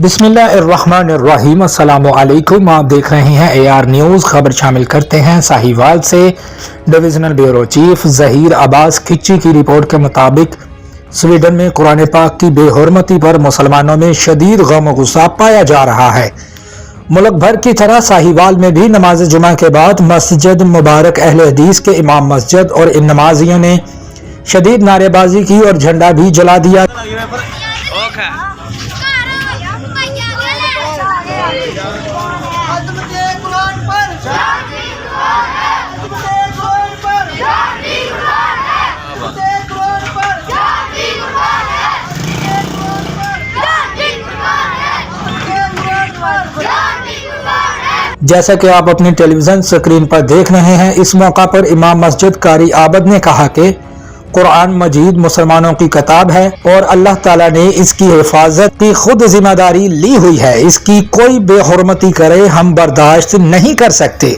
بسم اللہ الرحمن الرحیم۔ السلام علیکم، آپ دیکھ رہے ہیں AR نیوز۔ خبر شامل کرتے ہیں ساہیوال سے۔ ڈویژنل بیورو چیف ظہیر عباس کھچی کی رپورٹ کے مطابق سویڈن میں قرآن پاک کی بے حرمتی پر مسلمانوں میں شدید غم و غصہ پایا جا رہا ہے۔ ملک بھر کی طرح ساہیوال میں بھی نماز جمعہ کے بعد مسجد مبارک اہل حدیث کے امام مسجد اور ان نمازیوں نے شدید نعرے بازی کی اور جھنڈا بھی جلا دیا۔ جیسا کہ آپ اپنی ٹیلی ویژن سکرین پر دیکھ رہے ہیں، اس موقع پر امام مسجد قاری عابد نے کہا کہ قرآن مجید مسلمانوں کی کتاب ہے اور اللہ تعالیٰ نے اس کی حفاظت کی خود ذمہ داری لی ہوئی ہے۔ اس کی کوئی بے حرمتی کرے ہم برداشت نہیں کر سکتے۔